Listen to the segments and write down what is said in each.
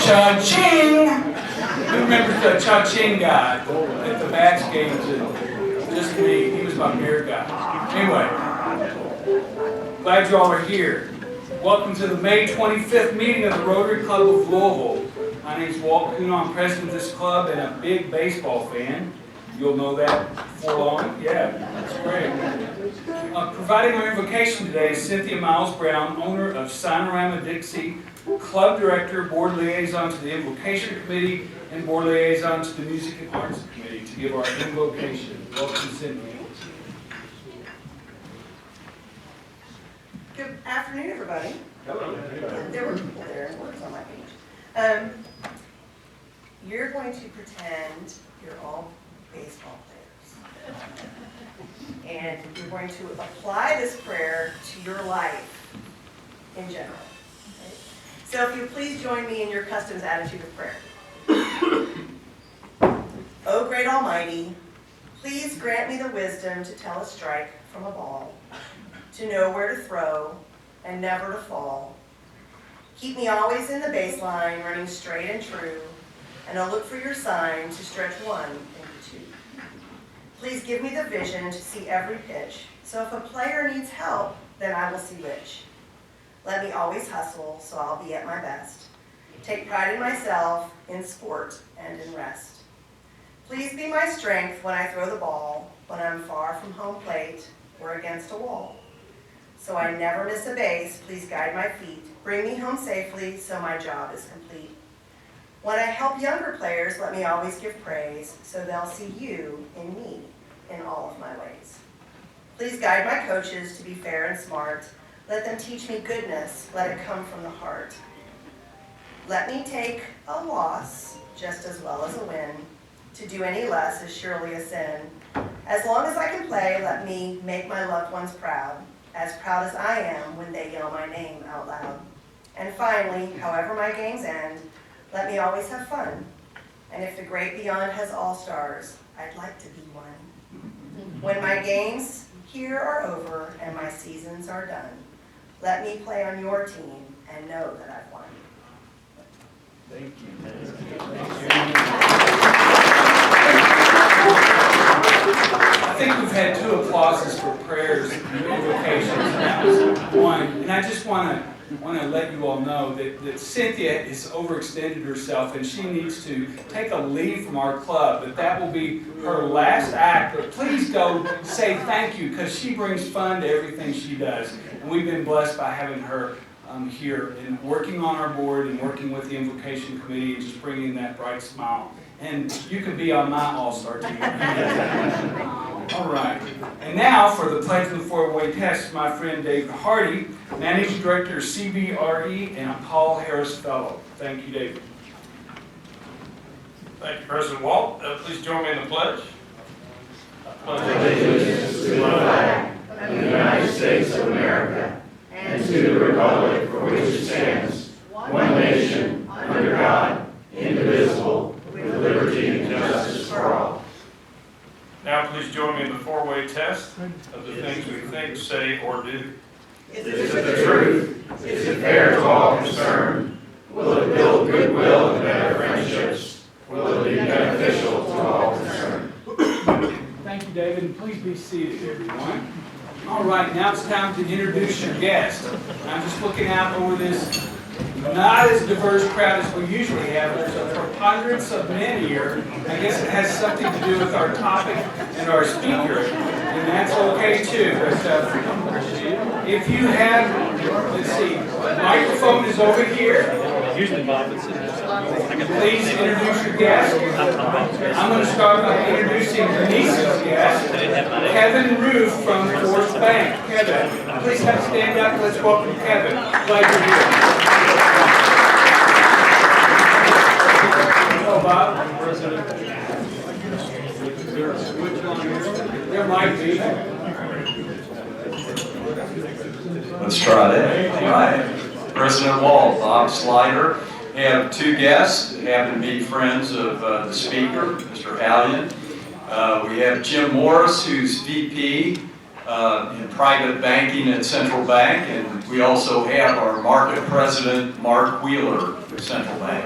Cha-ching! Who remembers the cha-ching guy at the match games? Just me. He was my beer guy. Anyway, glad you all are here. Welcome to the May 25th meeting of the Rotary Club of Louisville. My name is Walt Kuhn. I'm president of this club and a big baseball fan. You'll know that before long. Yeah, that's great. Providing our invocation today is Cynthia Miles Brown, owner of Sonorama Dixie, club director, board liaison to the invocation committee, and board liaison to the music and arts committee to give our invocation. Welcome, Cynthia. Good afternoon, everybody. Hello. There were people there and words on my page. You're going to pretend you're all baseball players. And you're going to apply this prayer to your life in general. Okay? So if you please join me in your customs attitude of prayer. O great Almighty, please grant me the wisdom to tell a strike from a ball, to know where to throw and never to fall. Keep me always in the baseline, running straight and true, and I'll look for your sign to stretch one into two. Please give me the vision to see every pitch, so if a player needs help, then I will see which. Let me always hustle, so I'll be at my best. Take pride in myself, in sport, and in rest. Please be my strength when I throw the ball, when I'm far from home plate or against a wall. So I never miss a base, please guide my feet. Bring me home safely, so my job is complete. When I help younger players, let me always give praise, so they'll see you in me in all of my ways. Please guide my coaches to be fair and smart. Let them teach me goodness, let it come from the heart. Let me take a loss just as well as a win. To do any less is surely a sin. As long as I can play, let me make my loved ones proud as I am when they yell my name out loud. And finally, however my games end, let me always have fun. And if the great beyond has all stars, I'd like to be one. When my games here are over and my seasons are done, let me play on your team and know that I've won. Thank you. I think we've had 2 applauses for prayers and invocations, and that was one. And I just want to let you all know that Cynthia has overextended herself and she needs to take a leave from our club, but that will be her last act. But please go say thank you, because she brings fun to everything she does. And we've been blessed by having her here and working on our board and working with the invocation committee and just bringing that bright smile. And you can be on my all-star team. All right. And now for the pledge and the four-way test, my friend David Hardy, Managing Director of CBRE and a Paul Harris Fellow. Thank you, David. Thank you, President Walt. Please join me in the pledge. Allegiance to the flag of the United States of America and to the republic for which it stands, one nation, under God, indivisible, with liberty and justice for all. Now please join me in the four-way test of the things we think, say, or do. Is it the truth? Is it fair to all concerned? Will it build goodwill and better friendships? Will it be beneficial to all concerned? Thank you, David, and please be seated, everyone. All right, now it's time to introduce your guest. I'm just looking out over this not as diverse crowd as we usually have. There's a preponderance of men here. I guess it has something to do with our topic and our speaker, and that's okay too. But if you have, let's see, the microphone is over here. Usually Bob would sit. Please introduce your guest. I'm going to start by introducing Denise's guest, Kevin Roof from Forest Bank. Kevin, please have to stand up. Let's welcome Kevin. Glad you're here. Hello, Bob. There might be. Let's try that. All right. President Walt, Bob Slider. We have 2 guests that happen to be friends of the speaker, Mr. Hallion. We have Jim Morris, who's VP in private banking at Central Bank, and we also have our market president, Mark Wheeler, of Central Bank.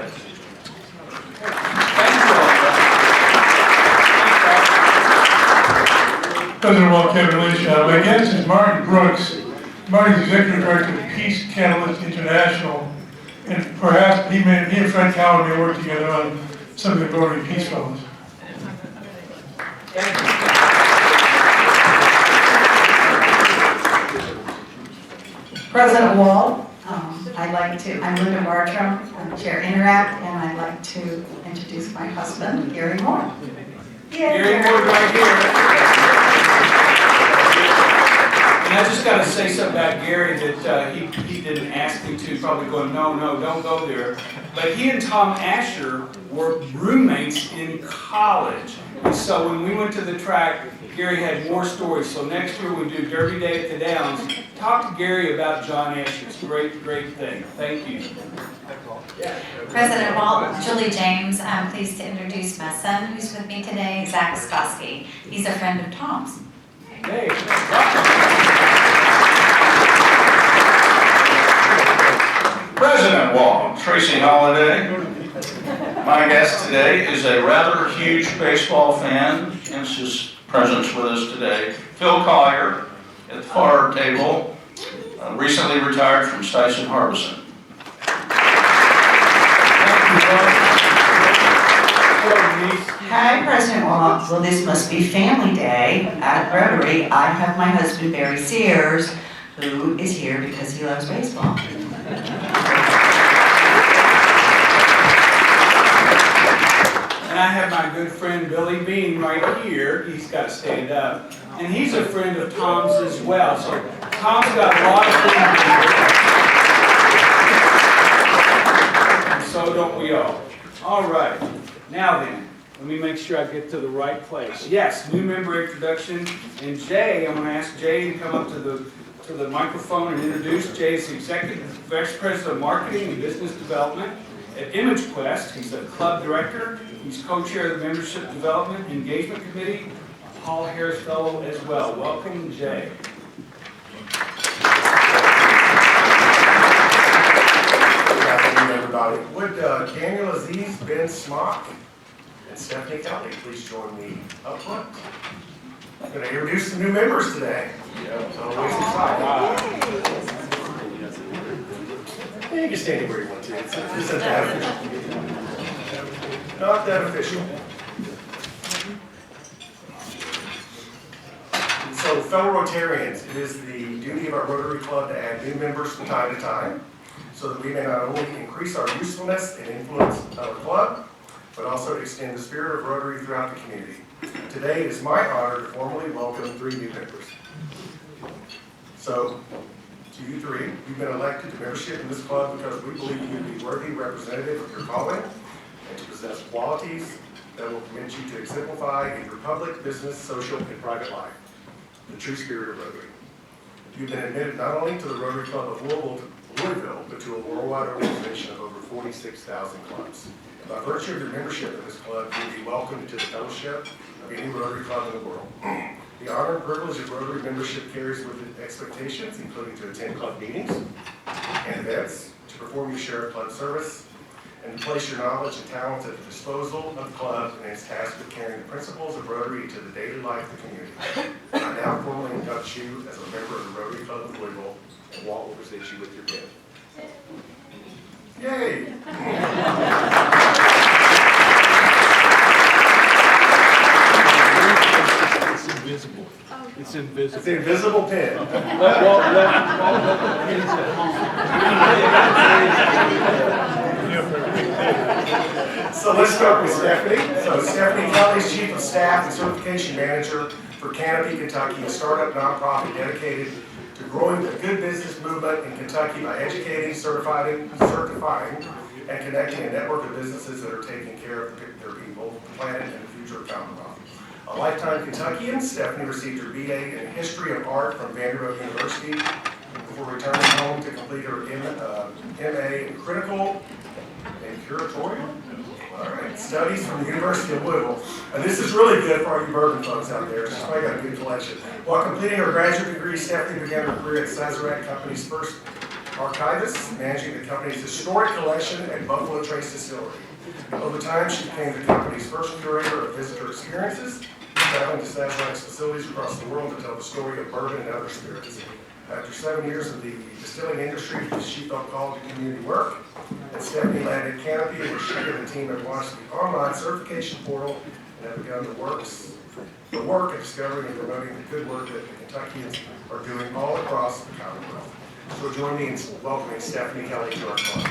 President Walt, Kevin Lynch. My guest is Martin Brooks. Marty's Executive Director of Peace Catalyst International. And perhaps he and Fred Cowan may work together on some of the Rotary Peace Fellows. President Wall, I'm Linda Bartram, I'm Chair Interact, and I'd like to introduce my husband, Gary Moore. Gary Moore right here. And I just got to say something about Gary that he didn't ask me to, probably going, no, don't go there. But he and Tom Asher were roommates in college. And so when we went to the track, Gary had more stories. So next year we do Derby Day at the Downs. Talk to Gary about John Asher. It's a great thing. Thank you. President Walt, Julie James, I'm pleased to introduce my son who's with me today, Zach Skosky. He's a friend of Tom's. Hey, President Walt, Tracy Holliday. My guest today is a rather huge baseball fan, hence his presence with us today. Phil Collier at the far table, recently retired from Stuyvesant Harbison. Hi, President Wall. Well, this must be family day at Rotary. I have my husband, Barry Sears, who is here because he loves baseball. and I have my good friend Billy Bean right here. He's got to stand up. And he's a friend of Tom's as well. So Tom's got a lot of friends. And so don't we all. All right. Now then, let me make sure I get to the right place. Yes, new member introduction. And Jay, I'm going to ask Jay to come up to the microphone and introduce. Jay is the Executive Vice President of Marketing and Business Development at ImageQuest. He's a club director. He's co-chair of the Membership Development Engagement Committee, a Paul Harris Fellow as well. Welcome, Jay. Good afternoon, everybody. Would Daniel Aziz, Ben Smock, and Stephanie Kelly please join me up front? I'm going to introduce some new members today. It's always exciting. You can stand where you want to. It's not that official. Not that official. So, fellow Rotarians, it is the duty of our Rotary Club to add new members from time to time, so that we may not only increase our usefulness and influence of our club, but also to extend the spirit of Rotary throughout the community. Today, it is my honor to formally welcome 3 new members. So, to you 3, you've been elected to membership in this club because we believe you to be worthy representative of your calling and to possess qualities that will commit you to exemplify in your public, business, social, and private life the true spirit of Rotary. You've been admitted not only to the Rotary Club of Louisville, but to a worldwide organization of over 46,000 clubs. By virtue of your membership in this club, you'll be welcomed to the fellowship of any Rotary Club in the world. The honor and privilege of Rotary membership carries with it expectations, including to attend club meetings and events, to perform your share of club service, and to place your knowledge and talents at the disposal of the club and its task of carrying the principles of Rotary into the daily life of the community. I now formally induct you as a member of the Rotary Club of Louisville, and Walt will present you with your pin. Yay! It's invisible. It's invisible. It's the invisible pin. So let's start with Stephanie. So Stephanie Kelly is Chief of Staff and Certification Manager for Canopy, Kentucky, a startup nonprofit dedicated to growing the good business movement in Kentucky by educating, certifying, and connecting a network of businesses that are taking care of their people, the planet, and the future of Commonwealth. A lifetime Kentuckian, Stephanie received her BA in History of Art from Vanderbilt University before returning home to complete her MA in Critical and Curatorial Studies from the University of Louisville. And this is really good for all you bourbon folks out there. She's probably got a good collection. While completing her graduate degree, Stephanie began her career at Sazerac Company's first archivist, managing the company's historic collection at Buffalo Trace Distillery. Over time, she became the company's first curator of visitor experiences, traveling to athletics facilities across the world to tell the story of bourbon and other spirits. After 7 years of the distilling industry, she felt called to community work, and Stephanie landed Canopy, where she and the team have launched the online certification portal and have begun the work of discovering and promoting the good work that the Kentuckians are doing all across the Commonwealth. So join me in welcoming Stephanie Kelly to our club.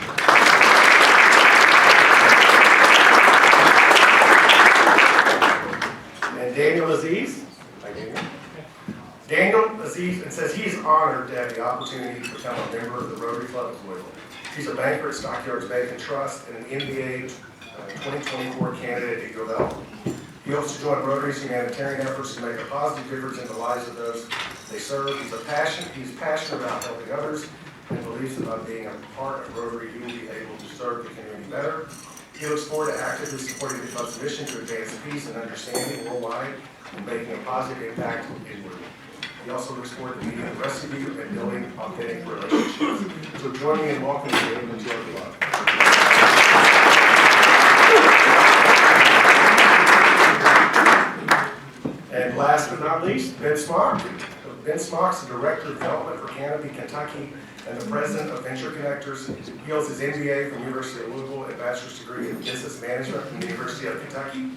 And Daniel Aziz. Hi, Daniel. Daniel Aziz, and says he is honored to have the opportunity to become a member of the Rotary Club of Louisville. He's a banker at Stockyards Bank and Trust and an MBA 2024 candidate at Eagle Valley. He hopes to join Rotary's humanitarian efforts to make a positive difference in the lives of those they serve. He's passionate about helping others and believes that by being a part of Rotary, he will be able to serve the community better. He looks forward to actively supporting the club's mission to advance peace and understanding worldwide and making a positive impact inward. He also looks forward to meeting the rest of you and building authentic relationships. So join me in welcoming Daniel to our club. And last but not least, Ben Smock. Ben Smock's the Director of Development for Canopy, Kentucky, and the President of Venture Connectors. He holds his MBA from the University of Louisville and Bachelor's degree in Business Management from the University of Kentucky.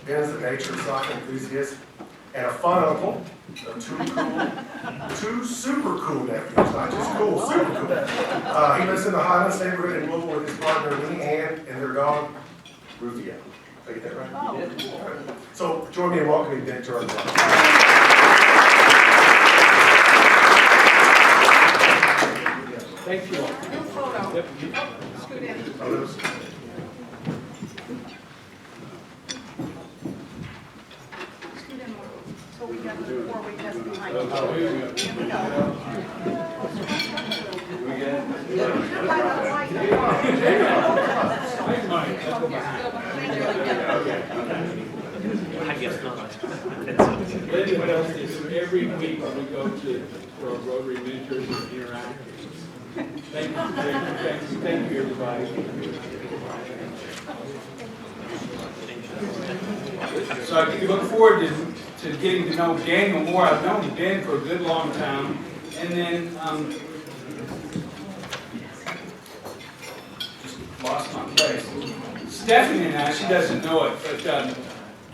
Ben is a nature and soccer enthusiast and a fun uncle of two super cool nephews, not just cool, super cool. He lives in the Highlands neighborhood in Louisville with his partner Lee Ann and their dog, Rufia. Did I get that right? You did. All right. So join me in welcoming Ben to our club. Thank you all. Scoot in. Photos. Scoot in more. So we got before we test behind you. Oh, here we go. Here we go. We good? Where's Mike? Let's go behind. I guess not. Linda does this every week when we go to our Rotary mentors and interact. Thank you, thank you, everybody. So I look forward to getting to know Daniel more. I've known Ben for a good long time. And then, just lost my place. Stephanie and I, she doesn't know it, but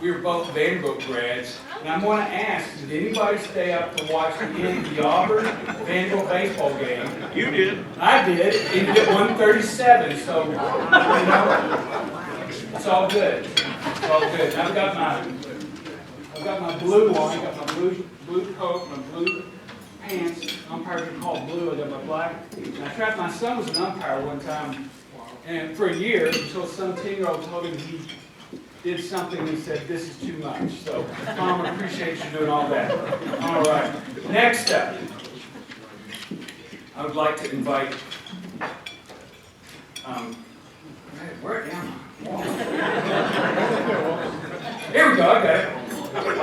we were both Vanderbilt grads. And I'm going to ask, did anybody stay up to watch the end of the Auburn-Vanderbilt baseball game? You did. I did. Ended at 1:37, so, you know, it's all good. It's all good. And I've got my blue on. I got my blue coat, my blue pants. Umpires are called blue. I got my black. And I tried, my son was an umpire one time, and for a year, until some 10-year-old told him he did something and he said, this is too much. So, Tom, I appreciate you doing all that. All right. Next up, I would like to invite, where am I? Here we go, I got it.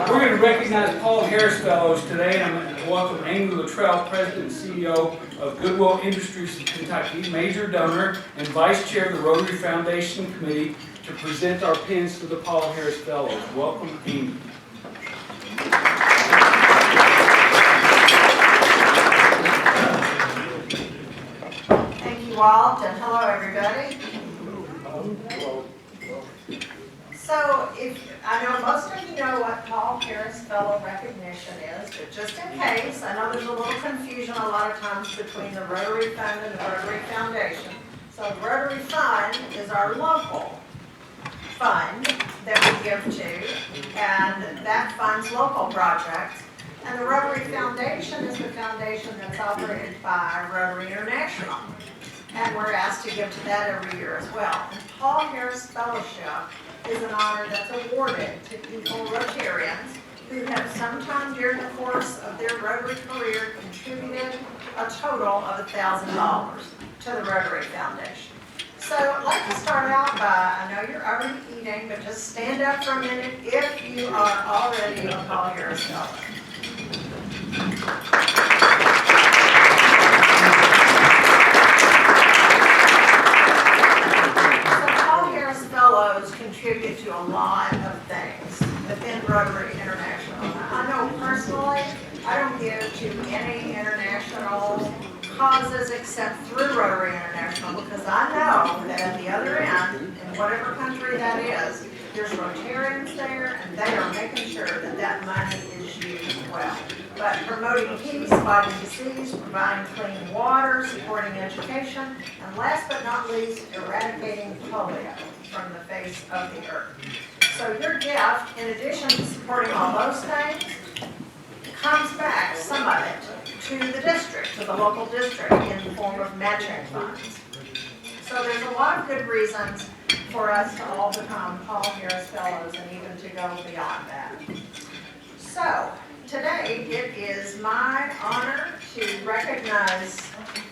We're going to recognize Paul Harris Fellows today, and I'm going to welcome Amy Luttrell, President and CEO of Goodwill Industries of Kentucky, major donor and Vice Chair of the Rotary Foundation Committee, to present our pins to the Paul Harris Fellows. Welcome, Amy. Thank you, Walt, and hello, everybody. So, I know most of you know what Paul Harris Fellow recognition is, but just in case, I know there's a little confusion a lot of times between the Rotary Fund and the Rotary Foundation. So the Rotary Fund is our local fund that we give to, and that funds local projects. And the Rotary Foundation is the foundation that's operated by Rotary International. And we're asked to give to that every year as well. And Paul Harris Fellowship is an honor that's awarded to people, Rotarians, who have sometime during the course of their Rotary career contributed a total of $1,000 to the Rotary Foundation. So I'd like to start out by, I know you're already eating, but just stand up for a minute if you are already a Paul Harris Fellow. So Paul Harris Fellows contribute to a lot of things. within Rotary International. I know personally, I don't give to any international causes except through Rotary International, because I know that at the other end, in whatever country that is, there's Rotarians there, and they are making sure that that money is used well. But promoting peace, fighting disease, providing clean water, supporting education, and last but not least, eradicating polio from the face of the earth. So your gift, in addition to supporting all those things, comes back, some of it, to the district, to the local district, in the form of matching funds. So there's a lot of good reasons for us to all become Paul Harris Fellows and even to go beyond that. So today it is my honor to recognize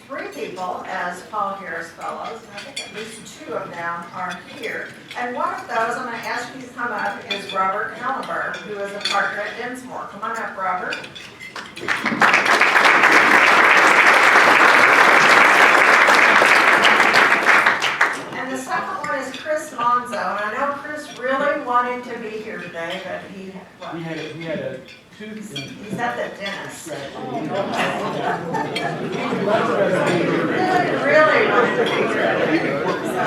3 people as Paul Harris Fellows, and I think at least 2 of them are here. And one of those I'm going to ask you to come up is Robert Hellenberg, who is a partner at Dinsmore. Come on up, Robert. And the second one is Chris Monzo, and I know Chris really wanted to be here today, but he had a tooth. He's at the dentist. Really wanted to be here. So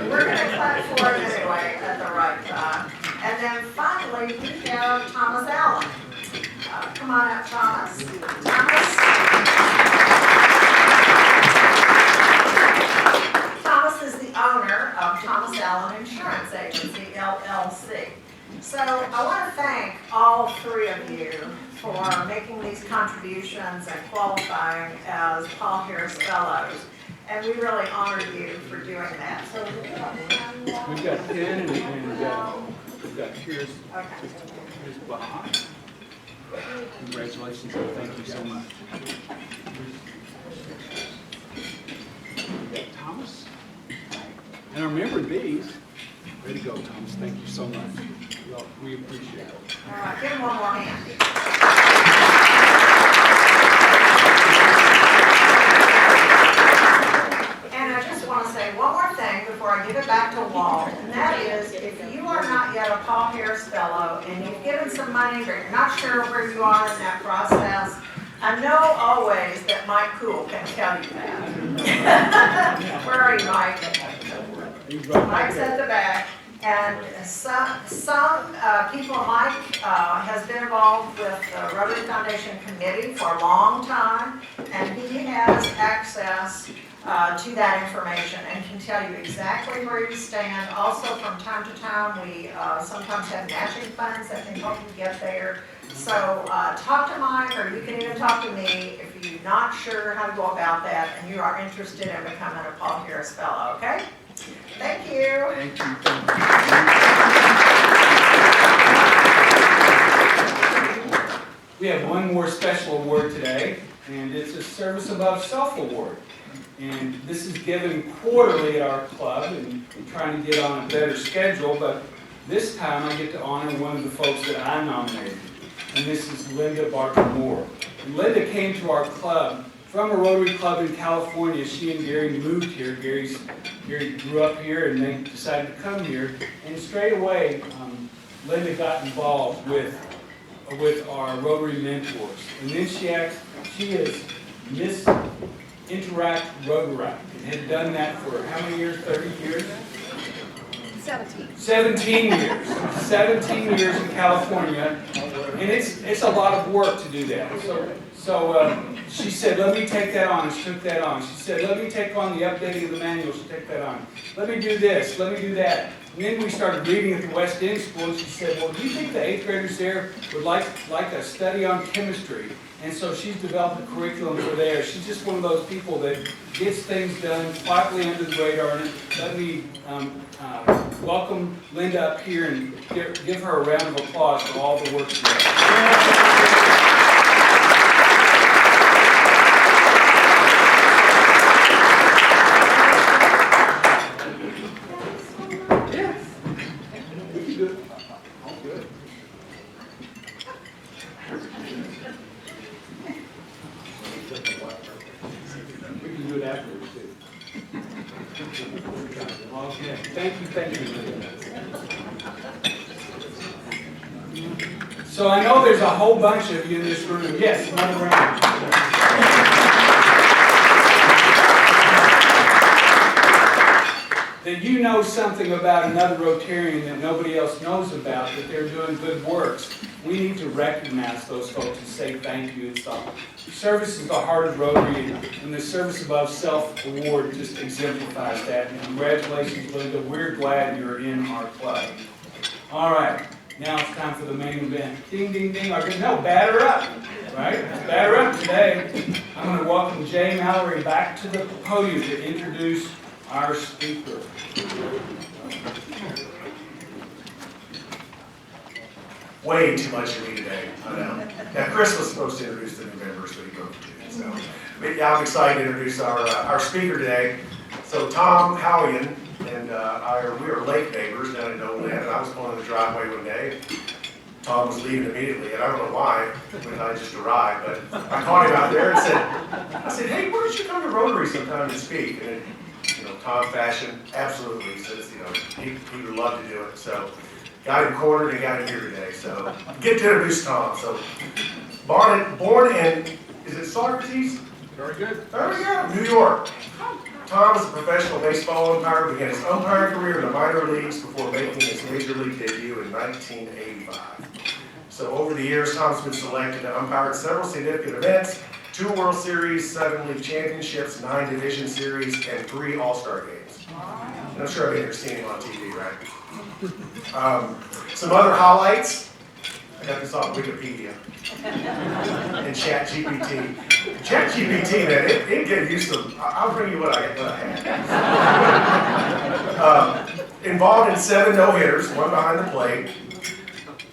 we're going to clap for him anyway at the right time. And then finally, we have Thomas Allen. Come on up, Thomas. Thomas is the owner of Thomas Allen Insurance Agency, LLC. So I want to thank all 3 of you for making these contributions and qualifying as Paul Harris Fellows. And we really honor you for doing that. So We've got 10 and we've got here's Bob. Congratulations and thank you so much. We've got Thomas. And our member bees. Way to go, Thomas. Thank you so much. We appreciate it. all right, give him one more hand. And I just want to say one more thing before I give it back to Walt, and that is, if you are not yet a Paul Harris Fellow and you've given some money but you're not sure where you are in that process, I know always that Mike Cool can tell you that. Where are you, Mike? Mike's at the back. And some people, Mike has been involved with the Rotary Foundation Committee for a long time, and he has access to that information and can tell you exactly where you stand. Also, from time to time, we sometimes have matching funds that can help you get there. So talk to Mike, or you can even talk to me if you're not sure how to go about that and you are interested in becoming a Paul Harris Fellow, okay? Thank you. Thank you. We have one more special award today, and it's a Service Above Self Award. And this is given quarterly at our club, and we're trying to get on a better schedule, but this time I get to honor one of the folks that I nominated, and this is Linda Barker Moore. And Linda came to our club from a Rotary club in California. She and Gary moved here. Gary grew up here, and they decided to come here. And straight away, Linda got involved with our Rotary mentors. And then she is Miss Interact Rotary, and had done that for how many years? 30 years? 17. 17 years. 17 years in California, and it's a lot of work to do that. So she said, let me take that on, and she took that on. She said, let me take on the updating of the manual, she took that on. Let me do this, let me do that. And then we started reading at the West End School, and she said, well, do you think the 8th graders there would like a study on chemistry? And so she's developed a curriculum for there. She's just one of those people that gets things done quietly under the radar. And let me welcome Linda up here and give her a round of applause for all the work she does. Okay, thank you. So I know there's a whole bunch of you in this room. Yes, another round. That you know something about another Rotarian that nobody else knows about, that they're doing good works. We need to recognize those folks and say thank you and stuff. Service is the heart of Rotary, and the Service Above Self award just exemplifies that. And congratulations, Linda. We're glad you're in our club. All right, now it's time for the main event. Ding, ding, ding. No, batter up, right? Batter up today. I'm going to welcome Jay Mallory back to the podium to introduce our speaker. Way too much of me today, I know. Now, Chris was supposed to introduce the new members, but he broke it, so. But yeah, I'm excited to introduce our speaker today. So Tom Hallion and we are lake neighbors down in Nolan, and I was going in the driveway one day. Tom was leaving immediately, and I don't know why, when I just arrived, but I caught him out there and said, hey, why don't you come to Rotary sometime and speak? And Tom fashion, absolutely, says, he would love to do it. So got him cornered and got him here today. So get to introduce Tom. So born in, is it Socrates? Very good. There we go, New York. Tom is a professional baseball umpire, began his umpiring career in the minor leagues before making his major league debut in 1985. So over the years, Tom's been selected to umpire at several significant events, 2 World Series, 7 league championships, 9 division series, and 3 All-Star games. And I'm sure I've seen him on TV, right? Some other highlights. I got this off Wikipedia and ChatGPT. ChatGPT, man, it get used to. I'll bring you what I had. Involved in 7 no-hitters, 1 behind the plate.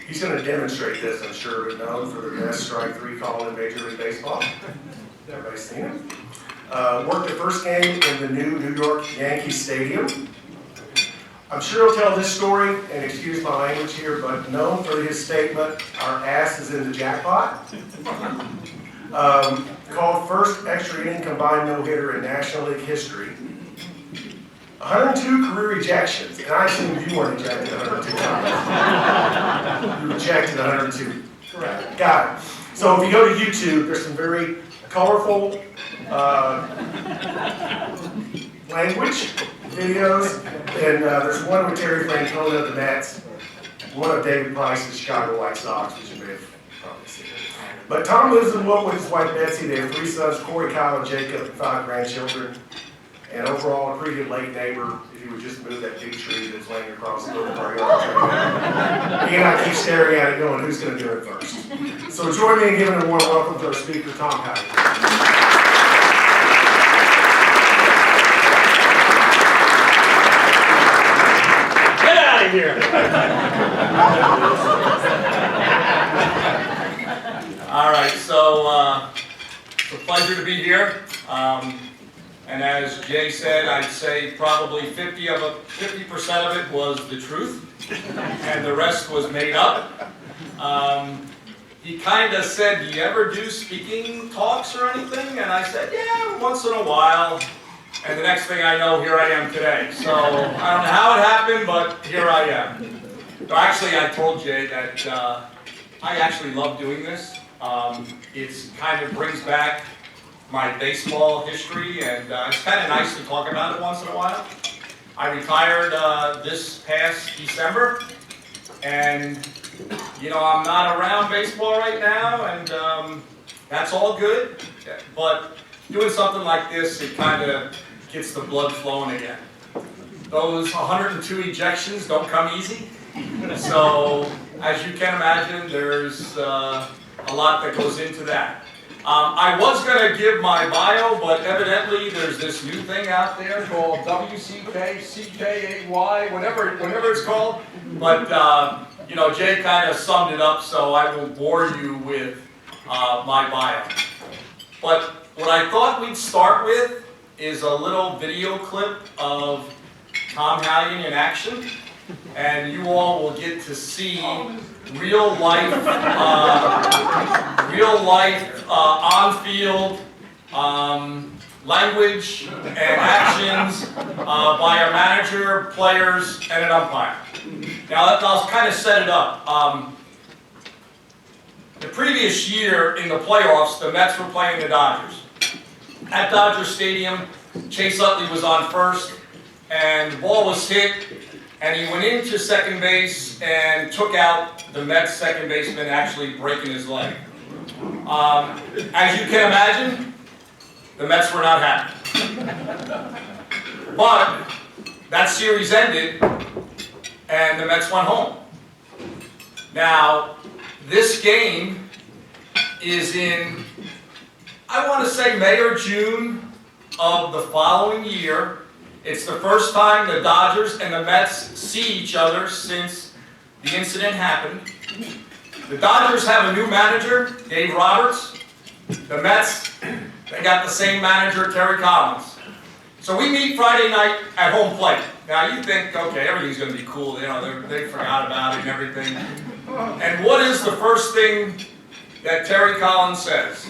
He's going to demonstrate this, I'm sure, but known for the best strike 3 call in Major League Baseball. Everybody's seen him. Worked the first game in the new New York Yankee Stadium. I'm sure he'll tell this story, and excuse my language here, but known for his statement, our ass is in the jackpot. Called first extra inning combined no-hitter in National League history. 102 career ejections, and I assume you weren't ejected 102 times. You rejected 102. Correct. Got it. So if you go to YouTube, there's some very colorful language videos, and there's one with Terry Francona of the Mets, one of David Price's Chicago White Sox, which you may have probably seen. But Tom lives in Wilton with his wife Betsy. They have 3 sons, Corey, Kyle, and Jacob, and 5 grandchildren. And overall, a pretty good lake neighbor. If you would just move that big tree that's laying across the middle of our yard. He and I keep staring at it going, who's going to do it first? So join me in giving a warm welcome to our speaker, Tom Hallion. Here. All right, so it's a pleasure to be here. And as Jay said, I'd say probably 50% of it was the truth, and the rest was made up. He kind of said, do you ever do speaking talks or anything? And I said, yeah, once in a while. And the next thing I know, here I am today. So I don't know how it happened, but here I am. So actually, I told Jay that I actually love doing this. It kind of brings back my baseball history, and it's kind of nice to talk about it once in a while. I retired this past December, and I'm not around baseball right now, and that's all good. But doing something like this, it kind of gets the blood flowing again. Those 102 ejections don't come easy. So, as you can imagine, there's a lot that goes into that. I was going to give my bio, but evidently there's this new thing out there called WCK, CKAY, whatever it's called. But, Jay kind of summed it up, so I will bore you with my bio. But what I thought we'd start with is a little video clip of Tom Hallion in action, and you all will get to see real life on-field language and actions by a manager, players, and an umpire. Now, I'll kind of set it up. The previous year in the playoffs, the Mets were playing the Dodgers. At Dodger Stadium, Chase Utley was on first, and the ball was hit, and he went into second base and took out the Mets second baseman, actually breaking his leg. As you can imagine, the Mets were not happy. But that series ended, and the Mets went home. Now, this game is in, I want to say, May or June of the following year. It's the first time the Dodgers and the Mets see each other since the incident happened. The Dodgers have a new manager, Dave Roberts. The Mets, they got the same manager, Terry Collins. So we meet Friday night at home plate. Now you think, okay, everything's going to be cool. You know, they forgot about it and everything. And what is the first thing that Terry Collins says?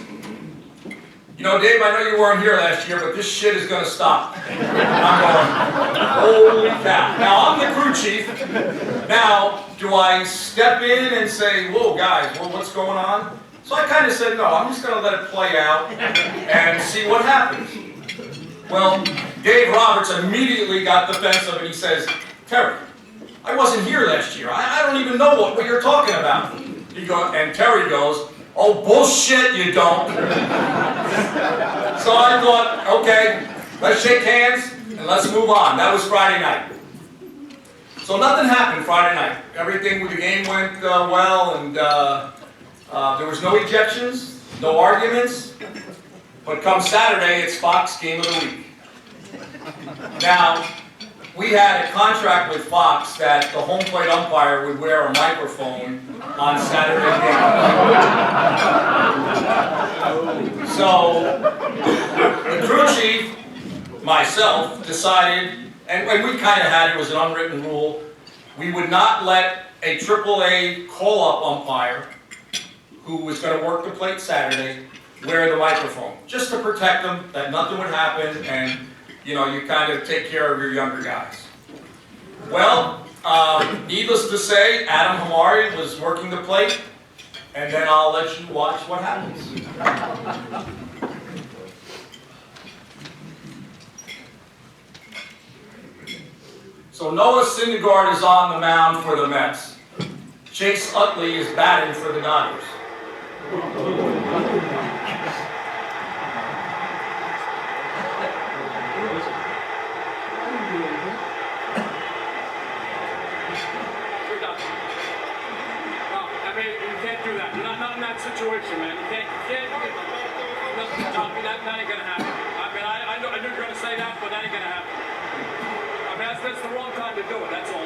You know, Dave, I know you weren't here last year, but this shit is going to stop. And I'm going, holy cow. Now, I'm the crew chief. Now, do I step in and say, whoa, guys, well, what's going on? So I kind of said, no, I'm just going to let it play out and see what happens. Well, Dave Roberts immediately got defensive and he says, Terry, I wasn't here last year. I don't even know what you're talking about. And Terry goes, oh, bullshit, you don't. So I thought, okay, let's shake hands and let's move on. That was Friday night. So nothing happened Friday night. Everything with the game went well, and there was no ejections, no arguments. But come Saturday, it's Fox Game of the Week. Now, we had a contract with Fox that the home plate umpire would wear a microphone on Saturday game. So, the crew chief, myself, decided, and we kind of had, it was an unwritten rule, we would not let a AAA call-up umpire who was going to work the plate Saturday wear the microphone, just to protect them, that nothing would happen, and you know, you kind of take care of your younger guys. Well, needless to say, Adam Hamari was working the plate, and then I'll let you watch what happens. So Noah Syndergaard is on the mound for the Mets. Chase Utley is batting for the Dodgers. Situation, man. You can't that ain't gonna happen. I knew you were gonna say that, but that ain't gonna happen. That's the wrong time to do it, that's all. It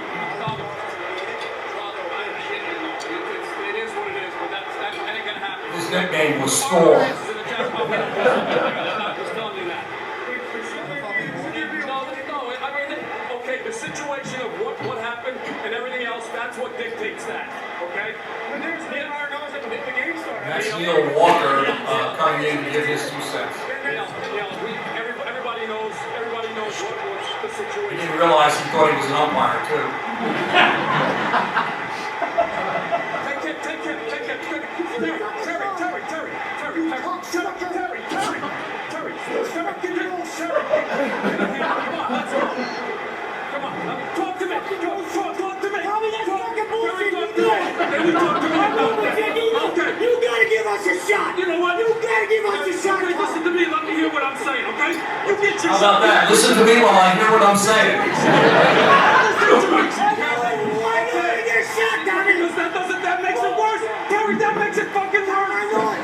is what it is, but that ain't gonna happen. His nickname was Storm. I'm not just telling you that. Okay, the situation of what happened and everything else, that's what dictates that, okay? That's Neil Walker coming in to give his 2 cents. Everybody knows what's the situation. He didn't realize he thought he was an umpire, too. Come on, talk to me. Talk to me. Tell me that fucking bullshit you do. Okay. You gotta give us a shot. You know what? You gotta give us a shot. Okay, listen to me. Let me hear what I'm saying, okay? You get your How about that? Listen to me while I hear what I'm saying. Why do you get shot, Tommy? Because that makes it worse. Terry, that makes it fucking worse. I know it.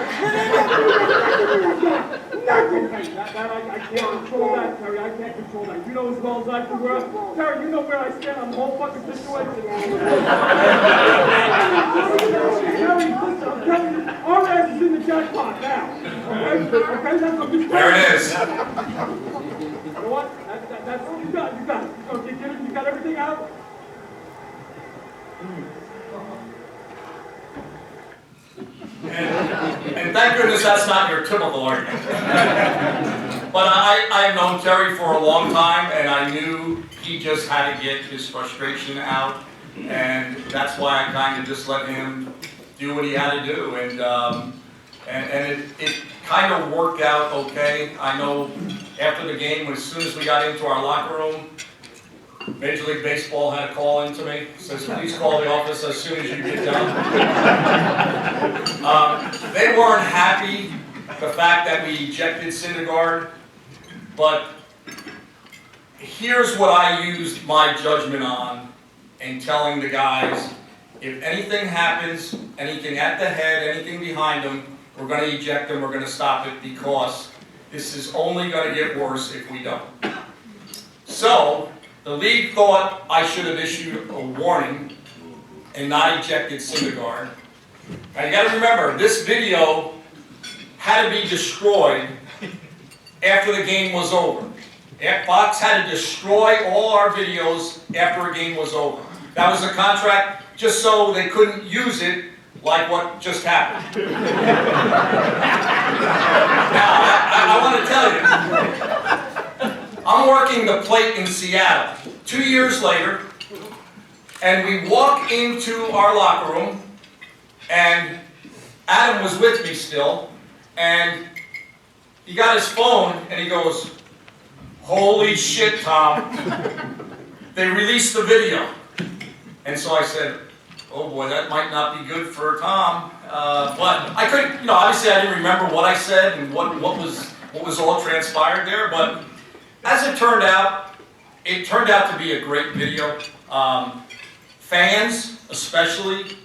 Nothing. I can't control that, Terry. I can't control that. You know as well as I do where Terry, you know where I stand on the whole fucking situation. Terry, listen, I'm telling you, our ass is in the jackpot now. Okay, that's what you There it is. You know what? That's what you got. You got it. Okay, you got everything out? And thank goodness that's not your typical argument. But I've known Terry for a long time, and I knew he just had to get his frustration out, and that's why I kind of just let him do what he had to do, and it kind of worked out okay. I know after the game, as soon as we got into our locker room, Major League Baseball had a call into me, says, please call the office as soon as you get done. They weren't happy, the fact that we ejected Syndergaard, but here's what I used my judgment on in telling the guys, if anything happens, anything at the head, anything behind them, we're going to eject them, we're going to stop it, because this is only going to get worse if we don't. So, the league thought I should have issued a warning and not ejected Syndergaard. Now you got to remember, this video had to be destroyed after the game was over. Fox had to destroy all our videos after a game was over. That was the contract, just so they couldn't use it like what just happened. Now, I want to tell you, I'm working the plate in Seattle 2 years later, and we walk into our locker room, and Adam was with me still, and he got his phone, and he goes, holy shit, Tom, they released the video. And so I said, oh boy, that might not be good for Tom. But I couldn't, obviously I didn't remember what I said and what was all transpired there, but as it turned out to be a great video. Fans, especially,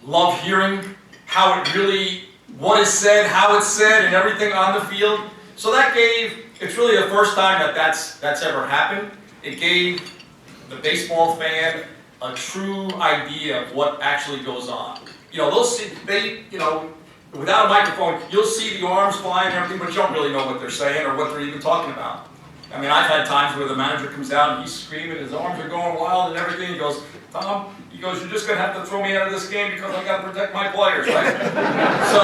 love hearing how it really, what is said, how it's said, and everything on the field. So that gave, it's really the first time that that's ever happened. It gave the baseball fan a true idea of what actually goes on. They'll see, without a microphone, you'll see the arms flying and everything, but you don't really know what they're saying or what they're even talking about. I mean, I've had times where the manager comes out and he's screaming, his arms are going wild and everything. He goes, Tom, you're just going to have to throw me out of this game because I got to protect my players, right? So,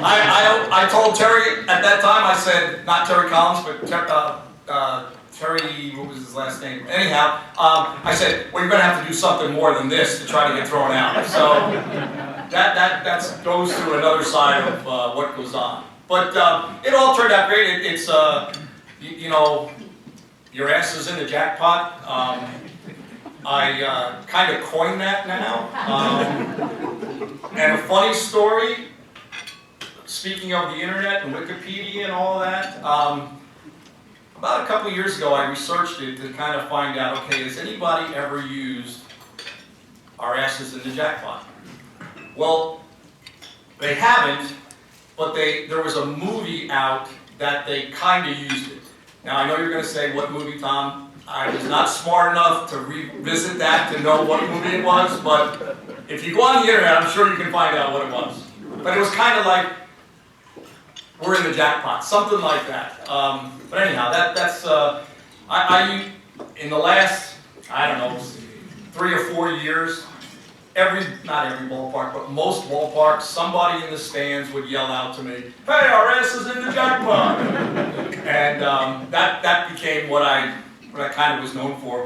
I told Terry at that time, I said, not Terry Collins, but Terry, what was his last name? Anyhow, I said, well, you're going to have to do something more than this to try to get thrown out. So, that goes to another side of what goes on. But it all turned out great. It's, your ass is in the jackpot. I kind of coined that now. And a funny story, speaking of the internet and Wikipedia and all that, about a couple years ago I researched it to kind of find out, okay, has anybody ever used our asses in the jackpot? Well, they haven't, but there was a movie out that they kind of used it. Now, I know you're going to say, what movie, Tom? I was not smart enough to revisit that to know what movie it was, but if you go on the internet, I'm sure you can find out what it was. But it was kind of like, we're in the jackpot, something like that. But anyhow, that's in the last, I don't know, 3 or 4 years, not every ballpark, but most ballparks, somebody in the stands would yell out to me, hey, our ass is in the jackpot. And that became what I kind of was known for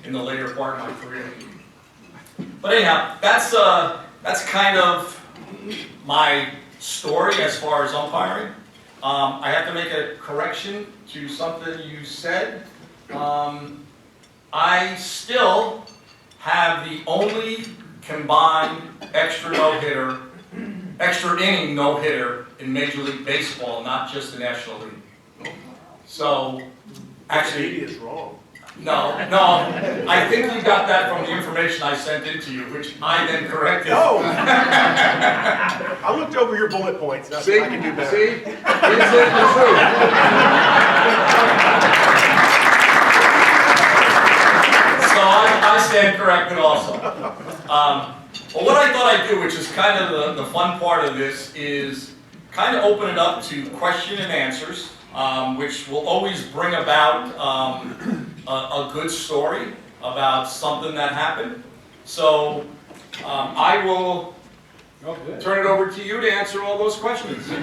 in the later part of my career. But anyhow, that's kind of my story as far as umpiring. I have to make a correction to something you said. I still have the only combined extra inning no-hitter in Major League Baseball, not just the National League. So, actually, is wrong. No, I think you got that from the information I sent in to you, which I then corrected. No! I looked over your bullet points, and I said I can do better. See? It's in the truth. So I stand corrected also. Well, what I thought I'd do, which is kind of the fun part of this, is kind of open it up to question and answers, which will always bring about a good story about something that happened. So I will turn it over to you to answer all those questions. I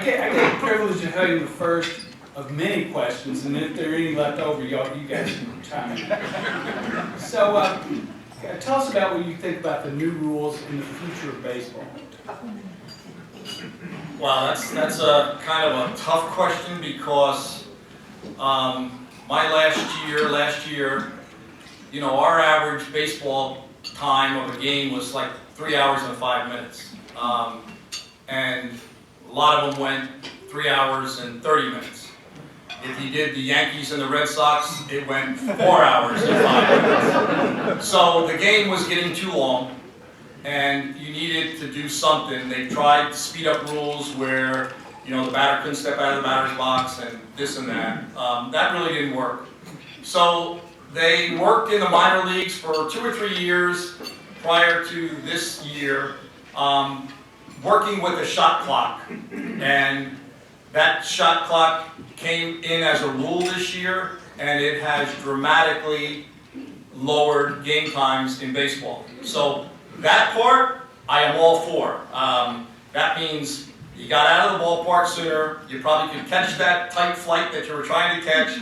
get the privilege of having the first of many questions, and if there are any left over, you guys can chime in. So, Tell us about what you think about the new rules in the future of baseball. Well, that's a kind of a tough question because my last year, you know, our average baseball time of a game was like 3 hours and 5 minutes. And a lot of them went 3 hours and 30 minutes. If you did the Yankees and the Red Sox, it went 4 hours and 5 minutes. So the game was getting too long, and you needed to do something. They tried to speed up rules where, you know, the batter couldn't step out of the batter's box and this and that. That really didn't work. So they worked in the minor leagues for 2 or 3 years prior to this year, working with a shot clock. And that shot clock came in as a rule this year, and it has dramatically lowered game times in baseball. So that part, I am all for. That means you got out of the ballpark sooner, you probably could catch that tight flight that you were trying to catch.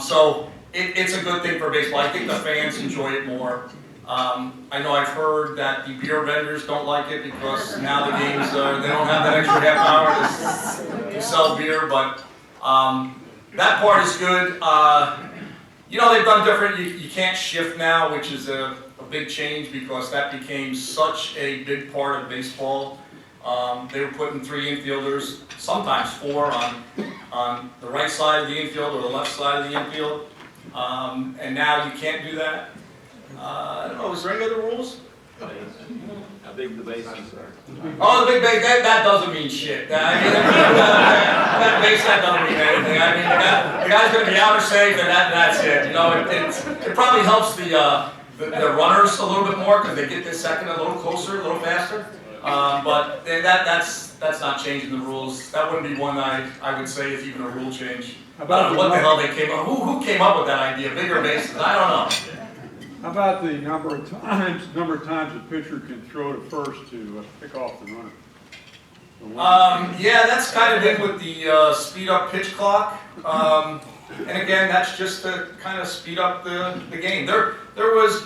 So it's a good thing for baseball. I think the fans enjoy it more. I know I've heard that the beer vendors don't like it because now the games, they don't have that extra half hour to sell beer, but that part is good. You know, they've done different, you can't shift now, which is a big change because that became such a big part of baseball. They were putting 3 infielders, sometimes 4 on the right side of the infield or the left side of the infield, and now you can't do that. I don't know, is there any other rules? How big the bases are. Oh, the big base, that doesn't mean shit. I mean, that base, that doesn't mean anything. I mean, the guy's going to be out or safe, and that's it. You know, it probably helps the runners a little bit more because they get this second a little closer, a little faster. But that's not changing the rules. That wouldn't be one I would say is even a rule change. I don't know what the hell they came up. Who came up with that idea? Bigger bases? I don't know. How about the number of times a pitcher can throw to first to pick off the runner? Yeah, that's kind of in with the speed up pitch clock. And again, that's just to kind of speed up the game. There was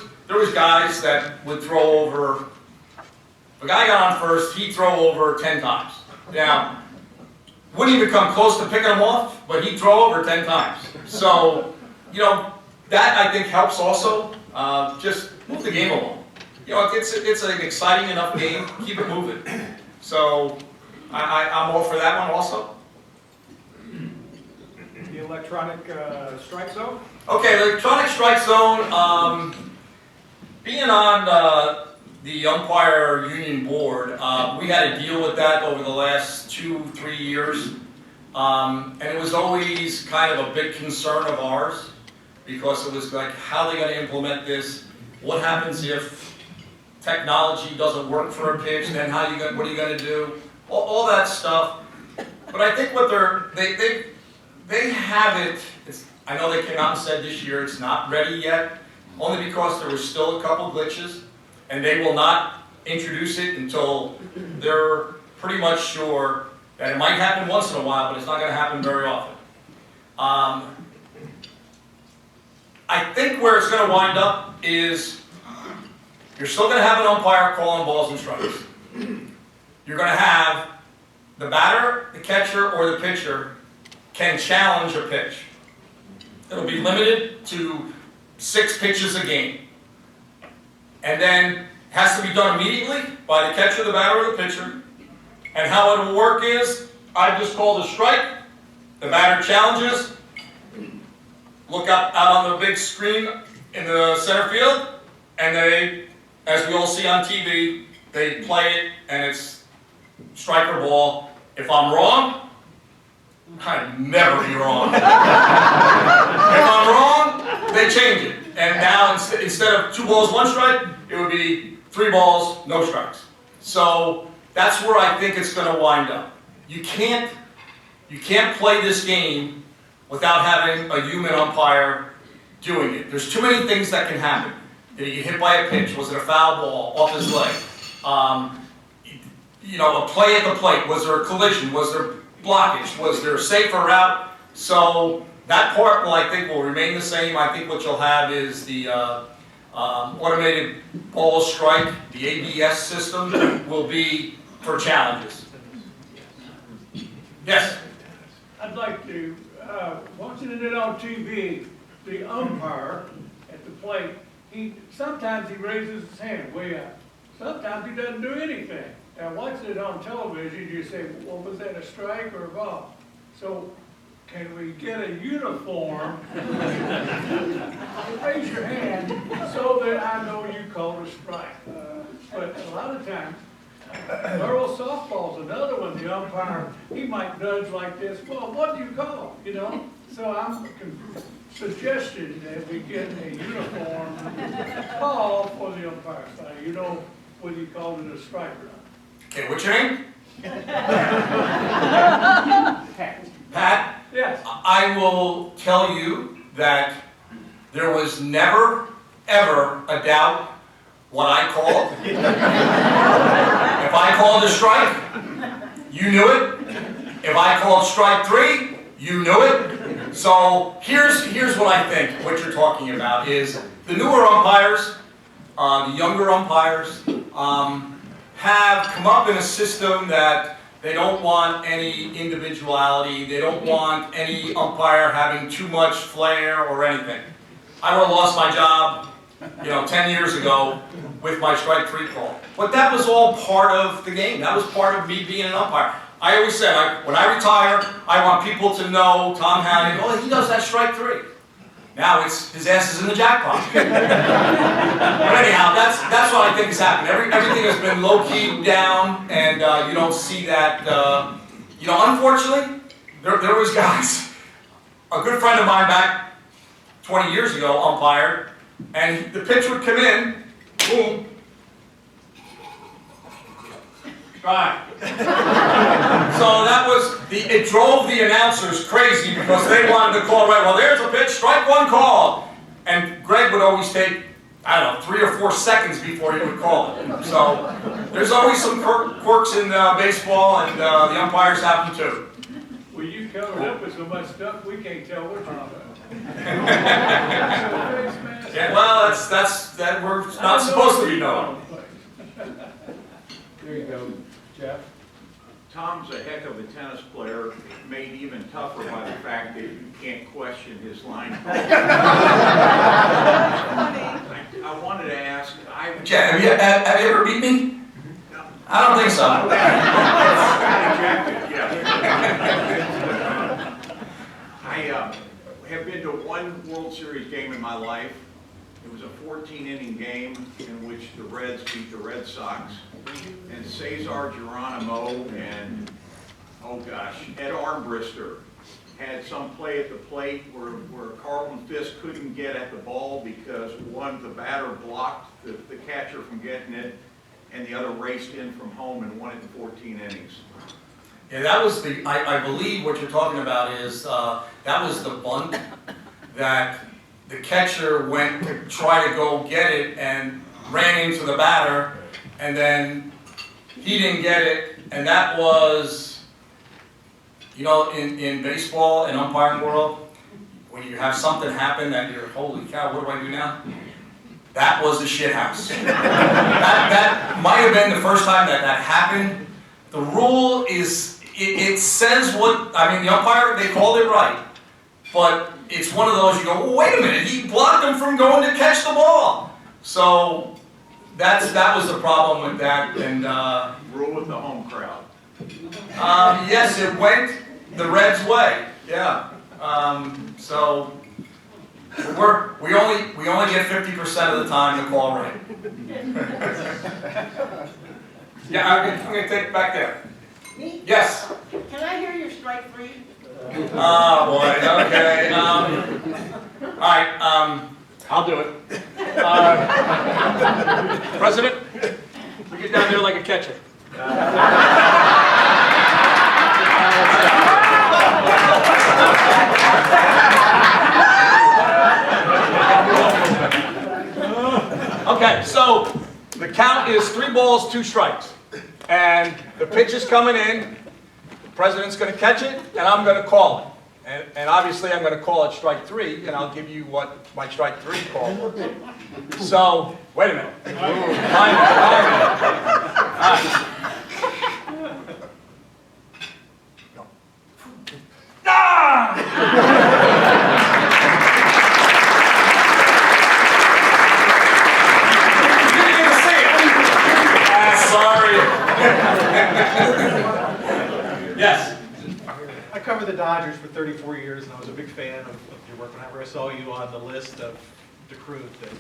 guys that would throw over. If a guy got on first, he'd throw over 10 times. Now, wouldn't even come close to picking him off, but he'd throw over 10 times. So, you know, that I think helps also. Just move the game along. You know, it's an exciting enough game. Keep it moving. So I'm all for that one also. The electronic strike zone? Okay, electronic strike zone. Being on the umpire union board, we had to deal with that over the last 2-3 years, and it was always kind of a big concern of ours. Because it was like, how are they going to implement this? What happens if technology doesn't work for a pitch? Then what are you going to do? All that stuff. But I think what they have it. I know they came out and said this year it's not ready yet, only because there was still a couple glitches, and they will not introduce it until they're pretty much sure that it might happen once in a while, but it's not going to happen very often. I think where it's going to wind up is you're still going to have an umpire calling balls and strikes. You're going to have the batter, the catcher, or the pitcher can challenge a pitch. It'll be limited to 6 pitches a game. And then has to be done immediately by the catcher, the batter, or the pitcher. And how it will work is, I just called a strike, the batter challenges, look up out on the big screen in the center field, and they, as we all see on TV, they play it, and it's strike or ball. If I'm wrong, I'd never be wrong. If I'm wrong, they change it. And now instead of 2 balls, 1 strike, it would be 3 balls, no strikes. So that's where I think it's going to wind up. You can't play this game without having a human umpire doing it. There's too many things that can happen. Did he get hit by a pitch? Was it a foul ball off his leg? You know, a play at the plate. Was there a collision? Was there blockage? Was there a safer route? So that part I think will remain the same. I think what you'll have is the Automated ball strike, the ABS system, will be for challenges. Yes? I'd like to, watching it on TV, the umpire at the plate, sometimes he raises his hand way up. Sometimes he doesn't do anything. Now, watching it on television, you say, well, was that a strike or a ball? So, can we get a uniform? Raise your hand so that I know you called a strike. But a lot of times, girls softball's another one. The umpire, he might nudge like this. Well, what do you call? You know. So I'm suggesting that we get a uniform call for the umpire side. You know whether you called it a strike or not. Okay, what's your name? Pat? Yes. I will tell you that there was never, ever a doubt what I called. If I called a strike, you knew it. If I called strike 3, you knew it. So here's what I think, what you're talking about is the newer umpires, the younger umpires, have come up in a system that they don't want any individuality. They don't want any umpire having too much flair or anything. I would have lost my job, 10 years ago with my strike 3 call. But that was all part of the game. That was part of me being an umpire. I always said, when I retire, I want people to know Tom Hallion, oh, he does that strike 3. Now his ass is in the jackpot. But anyhow, that's what I think has happened. Everything has been low-keyed down, and you don't see that. Unfortunately, there was guys. A good friend of mine back 20 years ago umpired, and the pitch would come in, boom, strike. So it drove the announcers crazy because they wanted to call right. Well, there's a pitch, strike 1 call. And Greg would always take, 3 or 4 seconds before he would call it. So there's always some quirks in baseball, and the umpires have them too. Well, you covered up with so much stuff, we can't tell what you're about. Yeah, well, that's we're not supposed to be known. There you go, Jeff. Tom's a heck of a tennis player, made even tougher by the fact that you can't question his line. I wanted to ask, Have you ever beat me? I don't think so. I have been to one World Series game in my life. It was a 14-inning game in which the Reds beat the Red Sox. And Cesar Geronimo and, Ed Armbrister had some play at the plate where Carlton Fisk couldn't get at the ball because the batter blocked the catcher from getting it, and the other raced in from home and won it in 14 innings. Yeah, that was I believe what you're talking about is, that was the bunt that the catcher went to try to go get it and ran into the batter, and then he didn't get it, and that was, in baseball and umpiring world, when you have something happen that you're, holy cow, what do I do now? That was a shit house. that might have been the first time that happened. The rule is, it says the umpire, they called it right, but it's one of those, you go, well, wait a minute, he blocked him from going to catch the ball. So that was the problem with that. And rule with the home crowd. Yes, it went the Reds' way. Yeah. So we only get 50% of the time to call right. Yeah, I'm gonna take it back there. Me? Yes. Can I hear your strike 3? Oh boy. Okay. All right. I'll do it. President, we get down there like a catcher. Okay, so the count is 3 balls, 2 strikes. And the pitch is coming in, the president's going to catch it, and I'm going to call it. And obviously, I'm going to call it strike 3, and I'll give you what my strike 3 call will be. So, wait a minute. Time out. Yes. I covered the Dodgers for 34 years, and I was a big fan of your work. Whenever I saw you on the list of recruit, that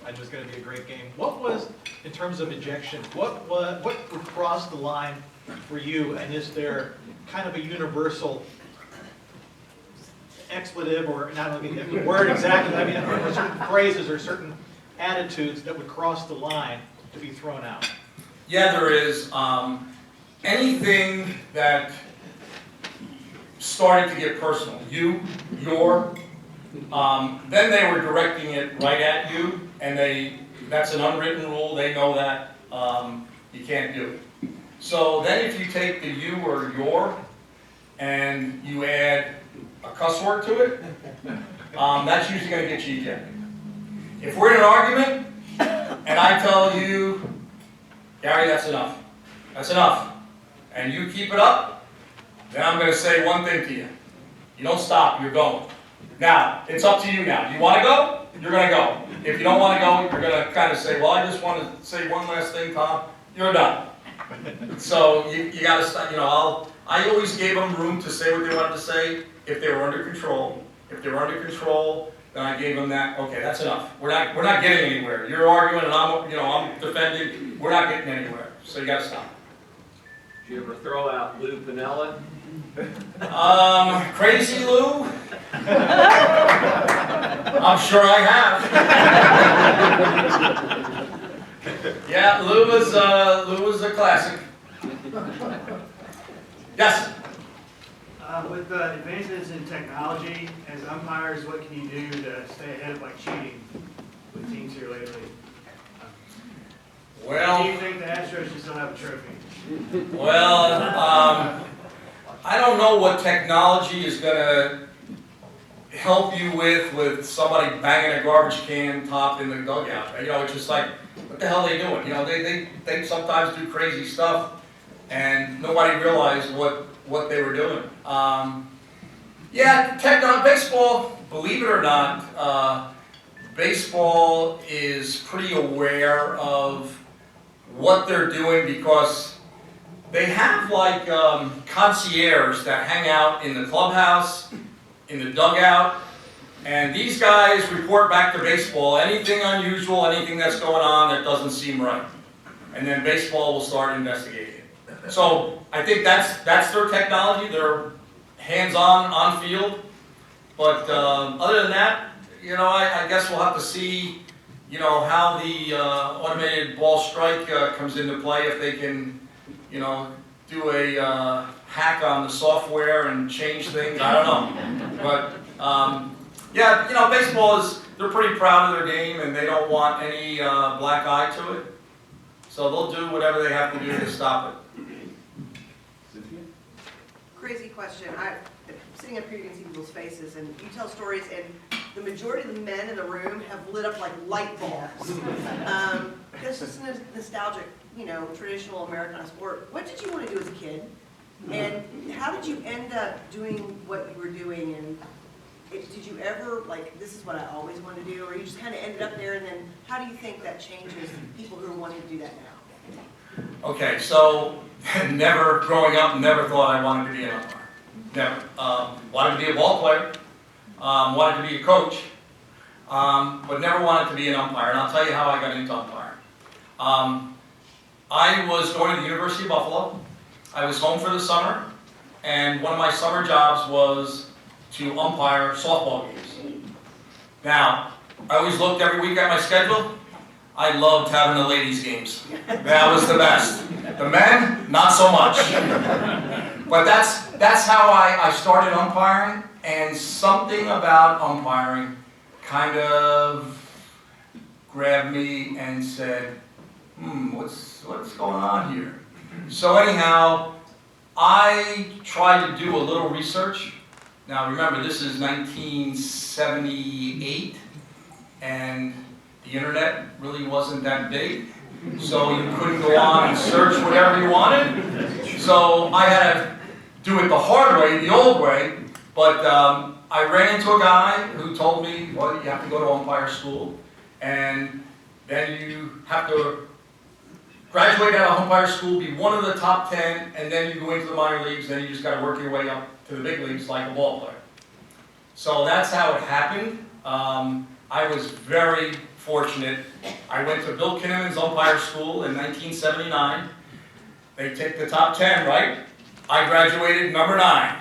I knew it was going to be a great game. What was, in terms of ejection, what would cross the line for you? And is there kind of a universal expletive, or not a word exactly, I mean, or certain phrases or certain attitudes that would cross the line to be thrown out? Yeah, there is. Anything that started to get personal, you, your, then they were directing it right at you, and that's an unwritten rule, they know that, you can't do it. So then if you take the you or your, and you add a cuss word to it, that's usually going to get you ejected. If we're in an argument, and I tell you, Gary, that's enough. That's enough. And you keep it up, then I'm going to say one thing to you. You don't stop, you're going. Now, it's up to you now. You want to go? You're going to go. If you don't want to go, you're going to kind of say, well, I just want to say one last thing, Tom. You're done. So you got to stop. You know, I always gave them room to say what they wanted to say if they were under control. If they were under control, then I gave them that. Okay, that's enough. We're not getting anywhere. You're arguing, and I'm defending. We're not getting anywhere. So you got to stop. Did you ever throw out Lou Pinella? Crazy Lou? I'm sure I have. Yeah, Lou was a classic. Yes? With the advances in technology, as umpires, what can you do to stay ahead of cheating with teams here lately? Well, do you think the Astros should still have a trophy? Well, I don't know what technology is going to help you with somebody banging a garbage can top in the dugout. You know, it's just like, what the hell are they doing? You know, they sometimes do crazy stuff, and nobody realized what they were doing. Yeah, baseball, believe it or not, baseball is pretty aware of what they're doing because they have like concierges that hang out in the clubhouse, in the dugout, and these guys report back to baseball anything unusual, anything that's going on that doesn't seem right. And then baseball will start investigating. So I think that's their technology. They're hands-on, on field. But other than that, you know, I guess we'll have to see, you know, how the automated ball strike comes into play, if they can, you know, do a hack on the software and change things. I don't know. But yeah, you know, baseball they're pretty proud of their game, and they don't want any black eye to it. So they'll do whatever they have to do to stop it. Crazy question. I'm sitting up here, you can see people's faces, and you tell stories, and the majority of the men in the room have lit up like light bulbs. It's just a nostalgic, you know, traditional Americana sport. What did you want to do as a kid? And how did you end up doing what you were doing? And did you ever, like, this is what I always wanted to do, or you just kind of ended up there, and then how do you think that changes people who are wanting to do that now? Okay, so never, growing up, never thought I wanted to be an umpire. Never. Wanted to be a ball player, wanted to be a coach, but never wanted to be an umpire. And I'll tell you how I got into umpiring. I was going to the University of Buffalo. I was home for the summer, and one of my summer jobs was to umpire softball games. Now, I always looked every week at my schedule. I loved having the ladies' games. That was the best. The men, not so much. But that's how I started umpiring, and something about umpiring kind of grabbed me and said, what's going on here? So anyhow, I tried to do a little research Now remember, this is 1978, and the internet really wasn't that big, so you couldn't go on and search whatever you wanted. So I had to do it the hard way, the old way, but I ran into a guy who told me, well, you have to go to umpire school, and then you have to graduate out of umpire school, be one of the top 10, and then you go into the minor leagues, then you just got to work your way up to the big leagues like a ball player. So that's how it happened. I was very fortunate. I went to Bill Kinnaman's umpire school in 1979. They take the top 10, right? I graduated number 9.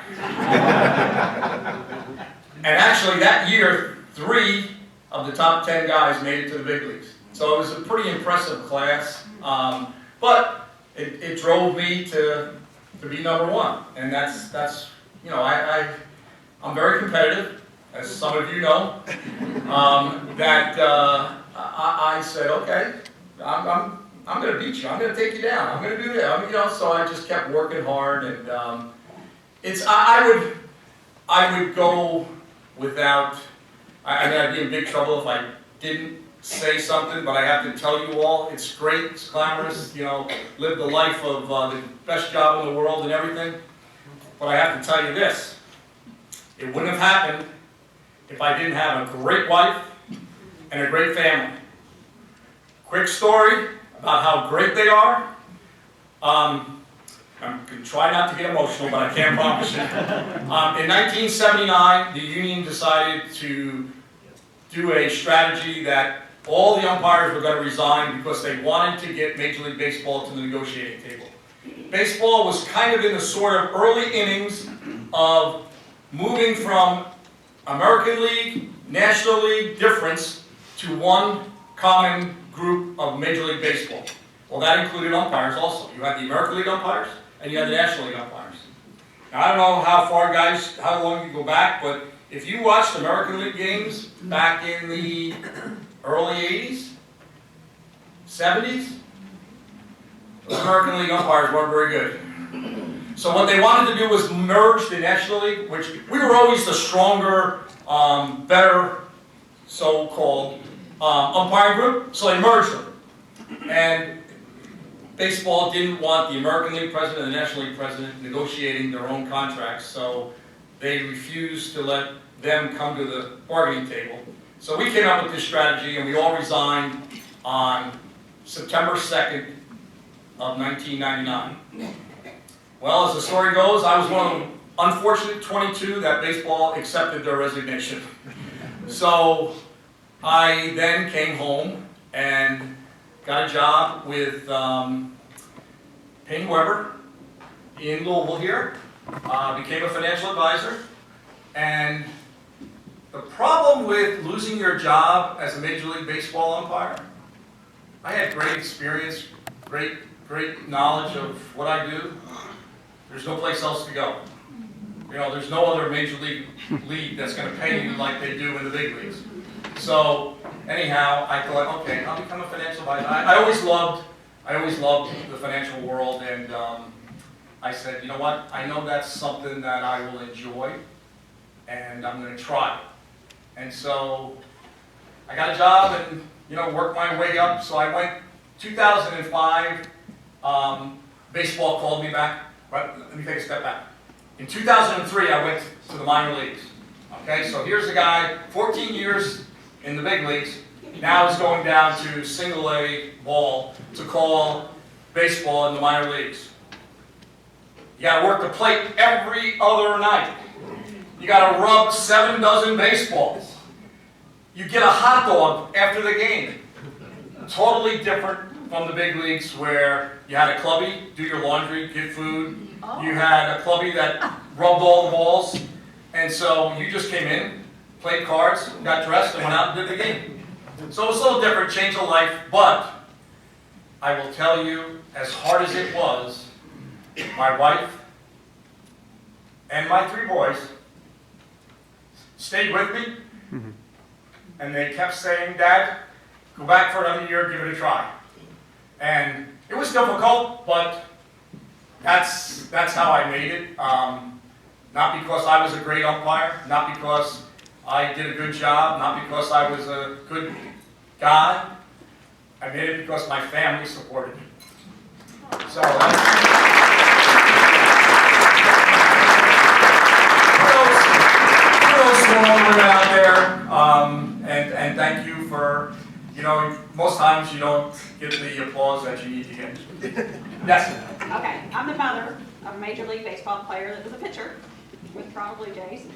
And actually that year, 3 of the top 10 guys made it to the big leagues. So it was a pretty impressive class. But it drove me to be number 1. And that's you know, I'm very competitive, as some of you know. I said, okay, I'm going to beat you. I'm going to take you down. I'm going to do that. You know, so I just kept working hard, and I would go without. I mean, I'd be in big trouble if I didn't say something. But I have to tell you all, it's great, it's glamorous. You know, live the life of the best job in the world and everything. But I have to tell you this: it wouldn't have happened if I didn't have a great wife and a great family. Quick story about how great they are. I'm going to try not to get emotional, but I can't promise you. In 1979, the union decided to do a strategy that all the umpires were going to resign because they wanted to get Major League Baseball to the negotiating table. Baseball was kind of in the sort of early innings of moving from American League, National League difference to one common group of Major League Baseball. Well, that included umpires also. You had the American League umpires and you had the National League umpires. Now, I don't know how long you go back, but if you watched American League games back in the early 80s, 70s, the American League umpires weren't very good. So what they wanted to do was merge the National League, which we were always the stronger, better, so-called umpiring group, so they merged them. And baseball didn't want the American League president and the National League president negotiating their own contracts, so they refused to let them come to the bargaining table. So we came up with this strategy, and we all resigned on September 2nd of 1999. Well, as the story goes, I was one of the unfortunate 22 that baseball accepted their resignation. So I then came home and got a job with Payne Weber in Louisville here, became a financial advisor, and the problem with losing your job as a Major League Baseball umpire, I had great experience, great knowledge of what I do. There's no place else to go. You know, there's no other Major League that's going to pay you like they do in the big leagues. So anyhow, I thought, okay, I'll become a financial advisor. I always loved the financial world, and I said, you know what? I know that's something that I will enjoy, and I'm going to try. And so I got a job and, you know, worked my way up. So I went 2005. Baseball called me back. Right, let me take a step back. In 2003, I went to the minor leagues. Okay, so here's a guy, 14 years in the big leagues, now is going down to single A ball to call baseball in the minor leagues. You got to work the plate every other night. You got to rub 7 dozen baseballs. You get a hot dog after the game. Totally different from the big leagues where you had a clubby do your laundry, get food. You had a clubby that rubbed all the balls. And so you just came in, played cards, got dressed, and went out and did the game. So it was a little different, change of life. But I will tell you, as hard as it was, my wife and my 3 boys stayed with me. And they kept saying, Dad, go back for another year, give it a try. And it was difficult, but that's how I made it. Not because I was a great umpire, not because I did a good job, not because I was a good guy. I made it because my family supported me. So kudos to all the women out there, and thank you for, most times you don't get the applause that you need to get. Yes? Okay, I'm the mother of a Major League Baseball player that was a pitcher with Toronto Blue Jays,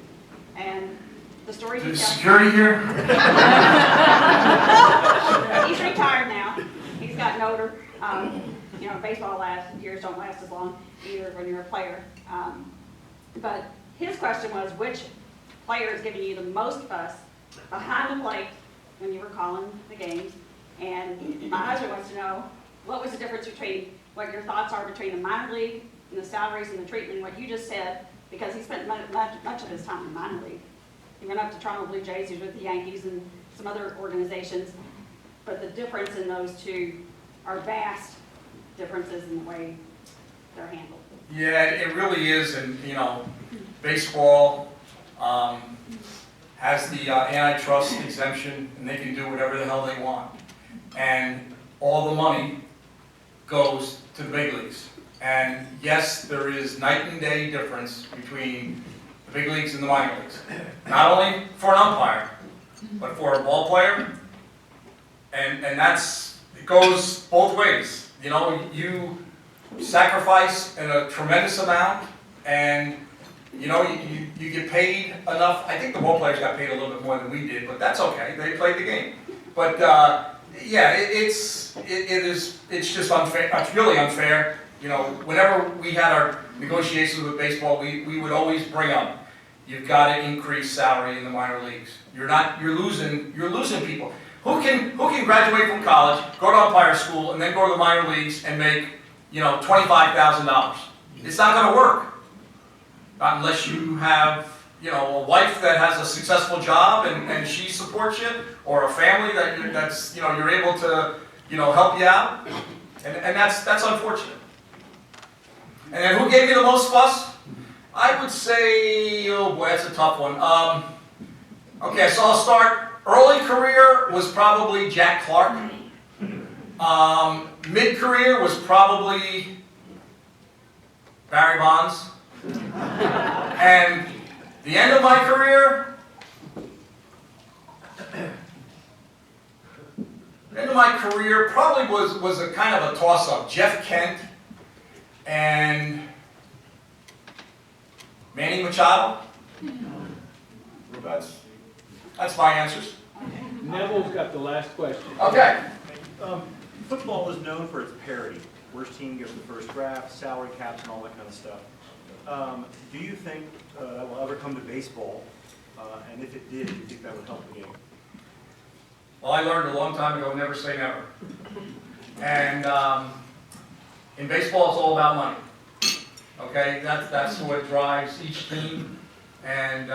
and the story he tells. Security here? He's retired now. He's gotten older. Baseball years don't last as long either when you're a player. But his question was, which player is giving you the most fuss behind the plate when you were calling the games? And my husband wants to know, what was the difference between what your thoughts are between the minor league and the salaries and the treatment, what you just said, because he spent much of his time in the minor league. He went up to Toronto Blue Jays, he was with the Yankees and some other organizations, but the difference in those two are vast differences in the way they're handled. Yeah, it really is, and baseball has the antitrust exemption, and they can do whatever the hell they want. And all the money goes to the big leagues. And yes, there is night and day difference between the big leagues and the minor leagues. Not only for an umpire, but for a ball player. And it goes both ways. You sacrifice in a tremendous amount, and you get paid enough. I think the ball players got paid a little bit more than we did, but that's okay. They played the game. But yeah, it's just unfair. It's really unfair. Whenever we had our negotiations with baseball, we would always bring up, you've got to increase salary in the minor leagues. You're losing people. Who can graduate from college, go to umpire school, and then go to the minor leagues and make, $25,000? It's not going to work. Not unless you have, a wife that has a successful job and she supports you, or a family that's you're able to, help you out. And that's unfortunate. And then who gave you the most fuss? I would say, oh boy, that's a tough one. Okay, so I'll start. Early career was probably Jack Clark. Mid-career was probably Barry Bonds. And the end of my career, probably was a kind of a toss-up. Jeff Kent and Manny Machado. That's my answers. Neville's got the last question. Okay. Football is known for its parity. Worst team gets the first draft, salary caps, and all that kind of stuff. Do you think that will ever come to baseball? And if it did, do you think that would help the game? Well, I learned a long time ago, never say never. And in baseball, it's all about money. Okay, that's what drives each team. And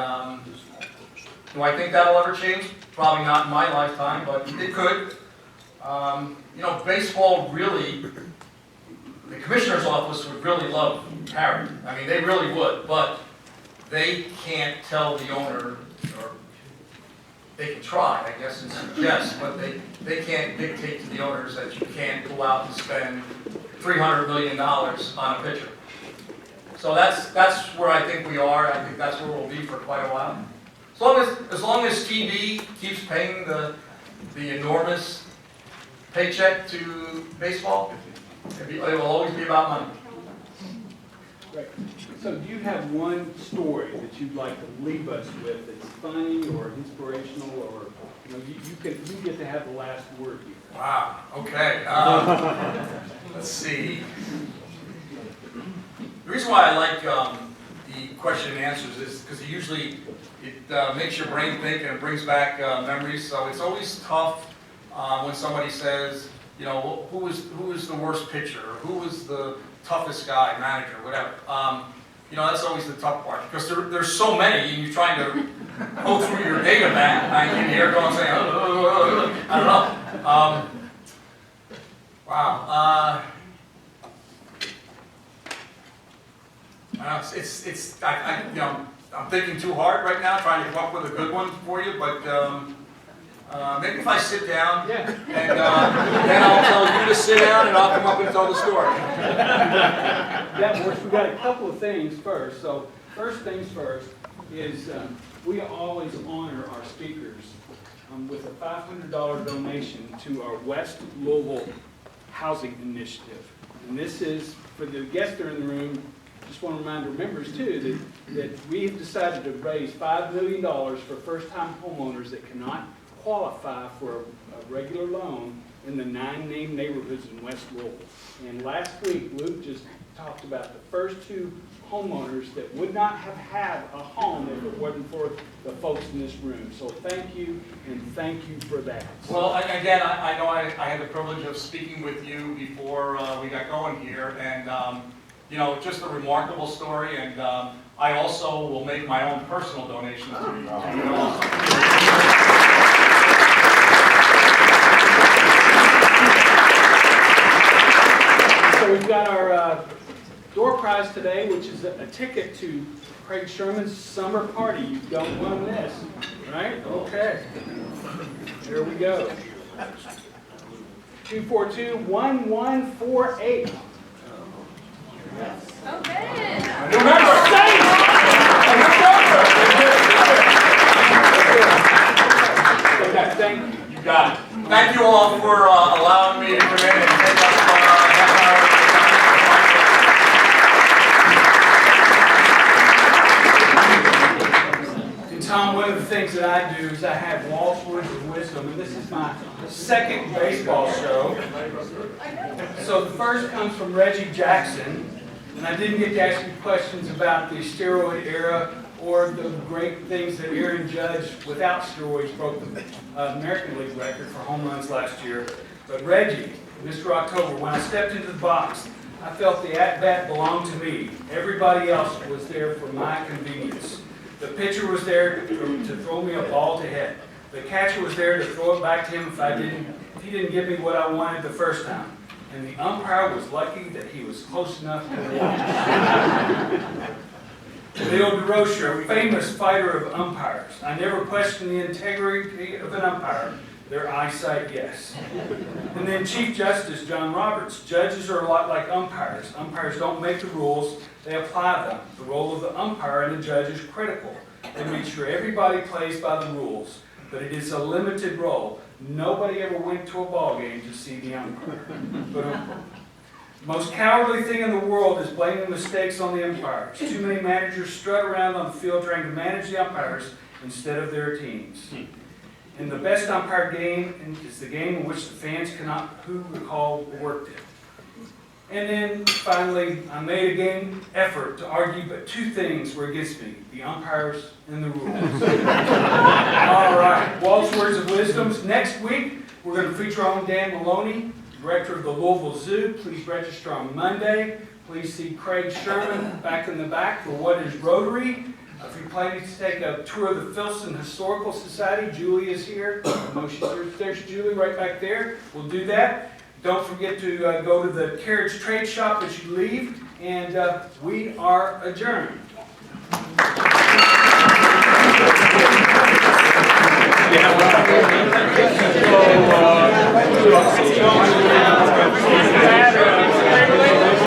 do I think that'll ever change? Probably not in my lifetime, but it could. Baseball really, the commissioner's office would really love parity. I mean, they really would, but they can't tell the owner, or they can try, I guess, and suggest, but they can't dictate to the owners that you can't go out and spend $300 million on a pitcher. So that's where I think we are. I think that's where we'll be for quite a while. As long as TV keeps paying the enormous paycheck to baseball, it will always be about money. Right. So do you have one story that you'd like to leave us with that's funny or inspirational, or you get to have the last word here? Wow. Okay. Let's see. The reason why I like the question and answers is because it makes your brain think and it brings back memories. So it's always tough when somebody says, who is the worst pitcher, or who was the toughest guy, manager, whatever. That's always the tough part because there's so many, and you're trying to go through your data bank. I can hear going saying, I don't know. Wow. I'm thinking too hard right now, trying to come up with a good one for you, but maybe if I sit down, and then I'll tell you to sit down, and I'll come up and tell the story. That works. We've got a couple of things first. So first things first is we always honor our speakers with a $500 donation to our West Louisville Housing Initiative. And this is, for the guests that are in the room, just want to remind our members too that we've decided to raise $5 million for first-time homeowners that cannot qualify for a regular loan in the 9 named neighborhoods in West Louisville. And last week, Luke just talked about the first 2 homeowners that would not have had a home if it wasn't for the folks in this room. So thank you, and thank you for that. Well, again, I know I had the privilege of speaking with you before we got going here, and just a remarkable story, and I also will make my own personal donation to you also. So we've got our door prize today, which is a ticket to Craig Sherman's summer party. You don't want to miss, right? Okay. There we go. 242-1148. Okay. Remember, Thank you. You got it. Thank you all for allowing me to come in and take up half hour. And Tom, one of the things that I do is I have Walt's Words of Wisdom, and this is my second baseball show. So the first comes from Reggie Jackson, and I didn't get to ask you questions about the steroid era or the great things that Aaron Judge, without steroids, broke the American League record for home runs last year. But Reggie, Mr. October, when I stepped into the box, I felt the at-bat belonged to me. Everybody else was there for my convenience. The pitcher was there to throw me a ball to hit. The catcher was there to throw it back to him if he didn't give me what I wanted the first time. And the umpire was lucky that he was close enough to watch. Leo DeRocher, a famous fighter of umpires. I never questioned the integrity of an umpire. Their eyesight, yes. And then Chief Justice John Roberts. Judges are a lot like umpires. Umpires don't make the rules, they apply them. The role of the umpire and the judge is critical. They make sure everybody plays by the rules, but it is a limited role. Nobody ever went to a ball game to see the umpire. Most cowardly thing in the world is blaming mistakes on the umpires. Too many managers strut around on the field trying to manage the umpires instead of their teams. And the best umpire game is the game in which the fans cannot recall what worked it. And then finally, I made a game effort to argue, but 2 things were against me: the umpires and the rules. All right, Walt's Words of Wisdoms. Next week, we're going to feature our own Dan Maloney, Director of the Louisville Zoo. Please register on Monday. Please see Craig Sherman back in the back for what is Rotary. If you're planning to take a tour of the Filson Historical Society, Julie is here. There's Julie right back there. We'll do that. Don't forget to go to the carriage trade shop as you leave. And we are adjourned.